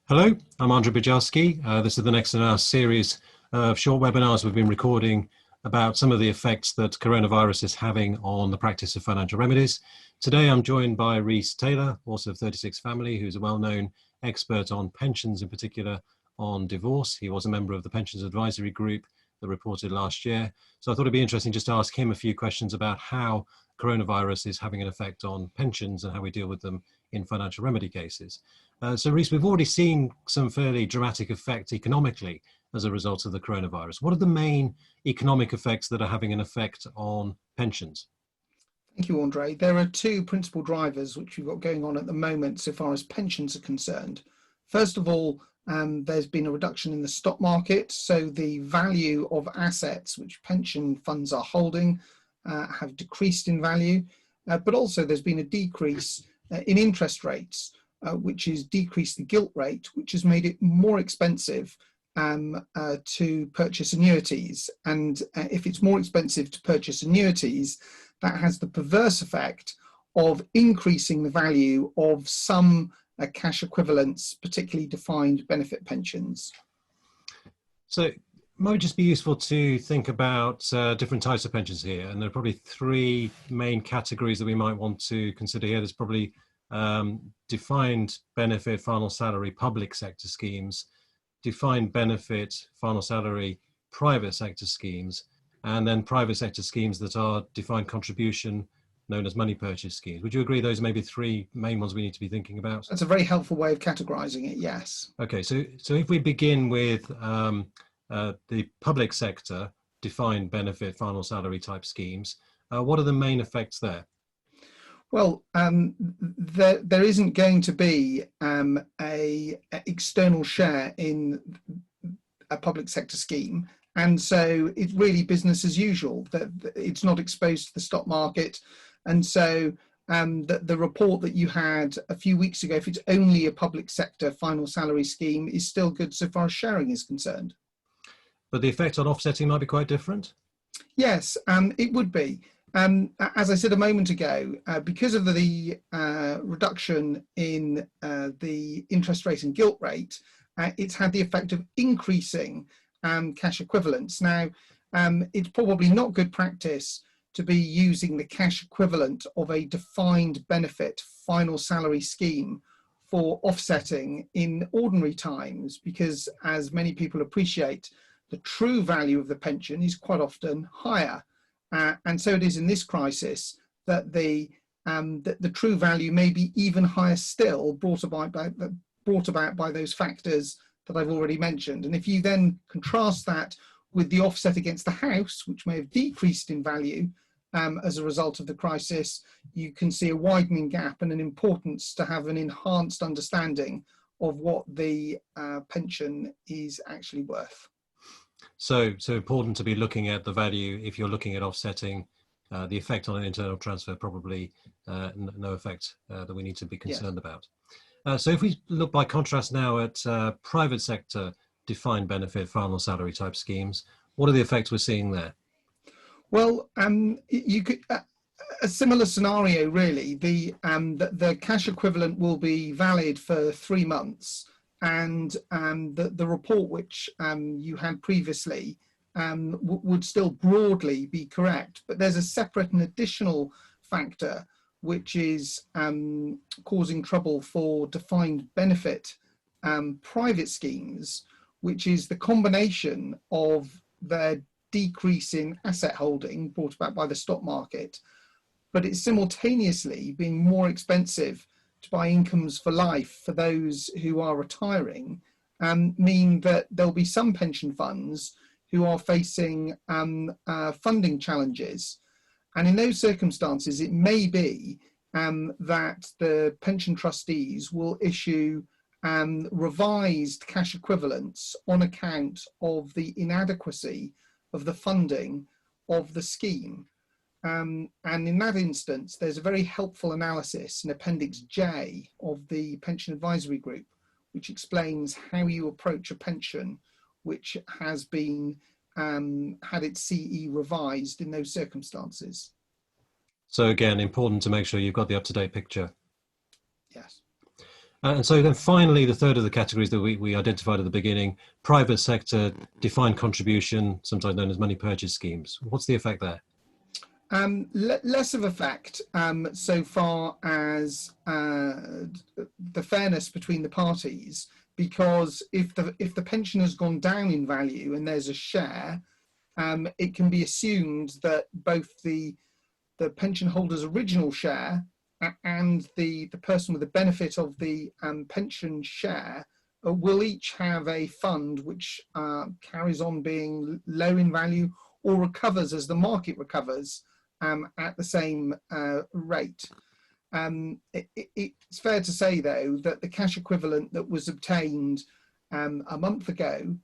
Hello, I'm Andrzej Bojarski. This is the next in our series of short webinars we've been recording about some of the effects that coronavirus is having on the practice of financial remedies. Today I'm joined by Rhys Taylor, also of 36 Family, who's a well-known expert on pensions, in particular on divorce. He was a member of the Pensions Advisory Group that reported last year. So I thought it'd be interesting just to ask him a few questions about how coronavirus is having an effect on pensions and how we deal with them in financial remedy cases. So Rhys, we've already seen some fairly dramatic effects economically as a result of the coronavirus. What are the main economic effects that are having an effect on pensions? Thank you, Andrzej. There are two principal drivers which we've got going on at the moment so far as pensions are concerned. First of all, there's been a reduction in the stock market, so the value of assets which pension funds are holding have decreased in value, but also there's been a decrease in interest rates, which has decreased the gilt rate, which has made it more expensive to purchase annuities. And if it's more expensive to purchase annuities, that has the perverse effect of increasing the value of some cash equivalents, particularly defined benefit pensions. So it might just be useful to think about different types of pensions here. And there are probably three main categories that we might want to consider here. There's probably defined benefit final salary public sector schemes, defined benefit final salary private sector schemes, and then private sector schemes that are defined contribution, known as money purchase schemes. Would you agree those are maybe three main ones we need to be thinking about? That's a very helpful way of categorizing it, yes. Okay, so if we begin with the public sector defined benefit final salary type schemes, what are the main effects there? Well, there isn't going to be a external share in a public sector scheme, and so it's really business as usual. That it's not exposed to the stock market, and so the report that you had a few weeks ago, if it's only a public sector final salary scheme, is still good so far as sharing is concerned. But the effect on offsetting might be quite different? Yes, it would be. As I said a moment ago, because of the reduction in the interest rate and gilt rate, it's had the effect of increasing cash equivalents. Now, it's probably not good practice to be using the cash equivalent of a defined benefit final salary scheme for offsetting in ordinary times, because as many people appreciate, the true value of the pension is quite often higher. And so it is in this crisis that the true value may be even higher still, brought about by those factors that I've already mentioned. And if you then contrast that with the offset against the house, which may have decreased in value as a result of the crisis, you can see a widening gap and an importance to have an enhanced understanding of what the pension is actually worth. So important to be looking at the value if you're looking at offsetting. The effect on an internal transfer, probably no effect that we need to be concerned about. So if we look by contrast now at private sector defined benefit final salary type schemes, what are the effects we're seeing there? Well, you could a similar scenario really. The cash equivalent will be valid for 3 months. And the report which you had previously would still broadly be correct, but there's a separate and additional factor which is causing trouble for defined benefit private schemes, which is the combination of their decrease in asset holding brought about by the stock market, but it's simultaneously being more expensive to buy incomes for life for those who are retiring, mean that there'll be some pension funds who are facing funding challenges. And in those circumstances, it may be that the pension trustees will issue revised cash equivalents on account of the inadequacy of the funding of the scheme. And in that instance, there's a very helpful analysis in Appendix J of the Pension Advisory Group, which explains how you approach a pension which has been had its CE revised in those circumstances. So again, important to make sure you've got the up-to-date picture. Yes. And so then finally, the third of the categories that we identified at the beginning, private sector defined contribution, sometimes known as money purchase schemes. What's the effect there? Less of a fact so far as the fairness between the parties, because if the pension has gone down in value and there's a share, it can be assumed that both the pension holder's original share and the person with the benefit of the pension share will each have a fund which carries on being low in value or recovers as the market recovers at the same rate. It's fair to say, though, that the cash equivalent that was obtained a month ago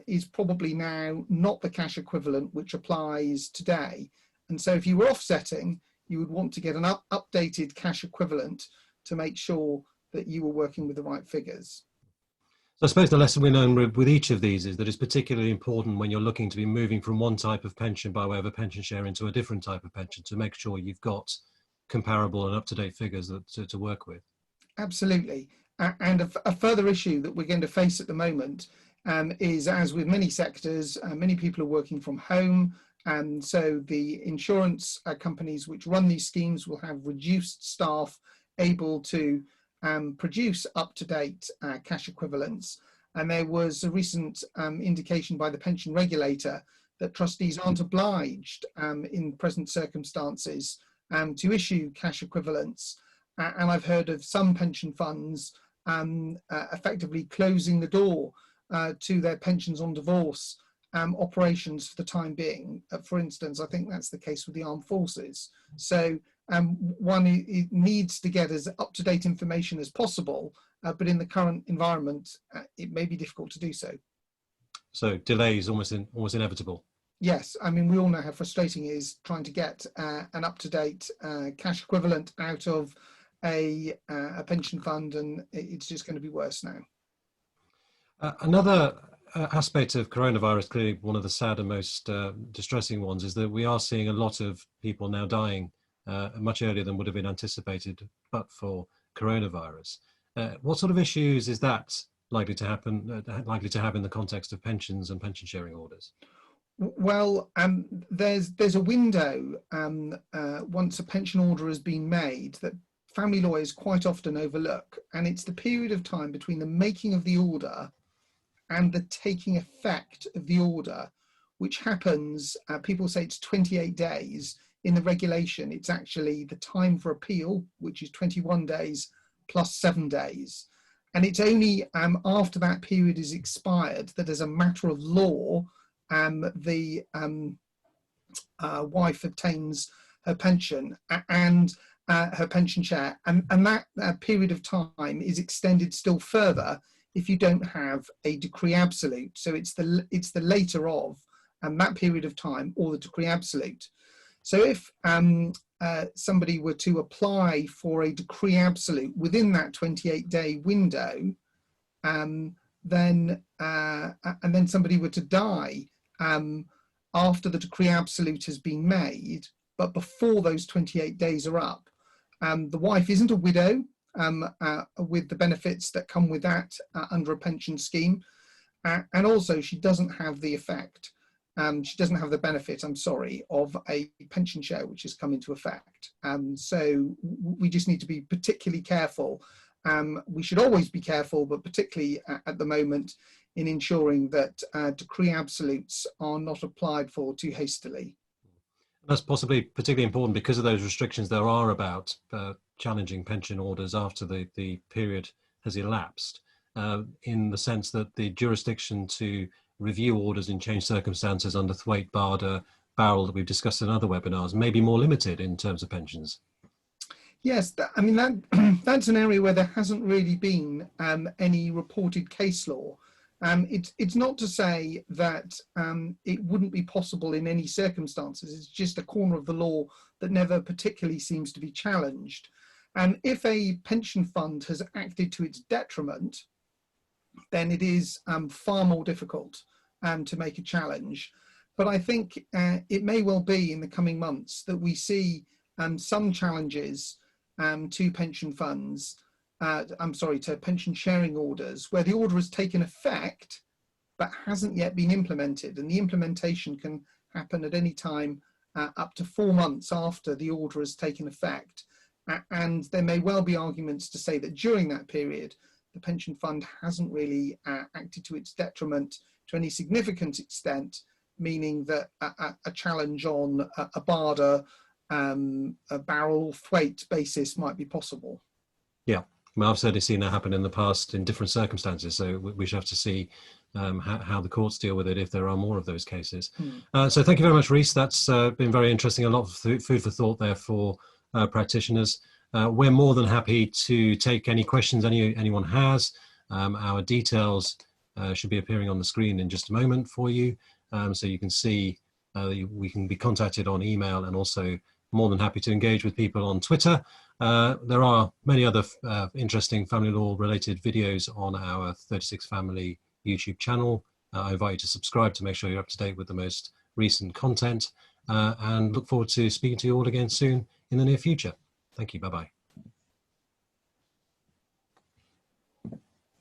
is probably now not the cash equivalent which applies today. And so if you were offsetting, you would want to get an updated cash equivalent to make sure that you were working with the right figures. So I suppose the lesson we learn with each of these is that it's particularly important when you're looking to be moving from one type of pension by way of a pension share into a different type of pension to make sure you've got comparable and up-to-date figures to work with. Absolutely. And a further issue that we're going to face at the moment is, as with many sectors, many people are working from home. And so the insurance companies which run these schemes will have reduced staff able to produce up-to-date cash equivalents. And there was a recent indication by the pension regulator that trustees aren't obliged in present circumstances to issue cash equivalents. And I've heard of some pension funds effectively closing the door to their pensions on divorce operations for the time being. For instance, I think that's the case with the armed forces. So one needs to get as up-to-date information as possible, but in the current environment, it may be difficult to do so. So delay is almost inevitable. Yes, I mean, we all know how frustrating it is trying to get an up-to-date cash equivalent out of a pension fund, and it's just going to be worse now. Another aspect of coronavirus, clearly one of the sad and most distressing ones, is that we are seeing a lot of people now dying much earlier than would have been anticipated but for coronavirus. What sort of issues is that likely to happen, likely to have in the context of pensions and pension sharing orders? Well, there's a window once a pension order has been made that family lawyers quite often overlook, and it's the period of time between the making of the order and the taking effect of the order, which happens, people say it's 28 days. In the regulation, it's actually the time for appeal, which is 21 days plus 7 days. And it's only after that period is expired that, as a matter of law, the wife obtains her pension and her pension share. And that period of time is extended still further if you don't have a decree absolute. So it's the later of that period of time or the decree absolute. So if somebody were to apply for a decree absolute within that 28-day window, and then somebody were to die after the decree absolute has been made, but before those 28 days are up, the wife isn't a widow with the benefits that come with that under a pension scheme, and also she doesn't have the effect. She doesn't have the benefit, of a pension share which has come into effect. So we just need to be particularly careful. We should always be careful, but particularly at the moment, in ensuring that decree absolutes are not applied for too hastily. That's possibly particularly important because of those restrictions there are about challenging pension orders after the period has elapsed, in the sense that the jurisdiction to review orders in changed circumstances under Thwaite, Barder, Barrel that we've discussed in other webinars may be more limited in terms of pensions. Yes, that's an area where there hasn't really been any reported case law. It's not to say that it wouldn't be possible in any circumstances. It's just a corner of the law that never particularly seems to be challenged. And if a pension fund has acted to its detriment, then it is far more difficult to make a challenge. But I think it may well be in the coming months that we see some challenges to pension funds to pension sharing orders, where the order has taken effect but hasn't yet been implemented, and the implementation can happen at any time up to 4 months after the order has taken effect. And there may well be arguments to say that during that period, the pension fund hasn't really acted to its detriment to any significant extent, meaning that a challenge on a barter, a barrel weight basis might be possible. Yeah, well, I've certainly seen that happen in the past in different circumstances, so we should have to see how the courts deal with it if there are more of those cases. So thank you very much, Rhys. That's been very interesting. A lot of food for thought there for practitioners. We're more than happy to take any questions anyone has. Our details should be appearing on the screen in just a moment for you, so you can see we can be contacted on email, and also more than happy to engage with people on Twitter. There are many other interesting family law related videos on our 36 Family YouTube channel. I invite you to subscribe to make sure you're up to date with the most recent content, and look forward to speaking to you all again soon in the near future. Thank you. Bye-bye.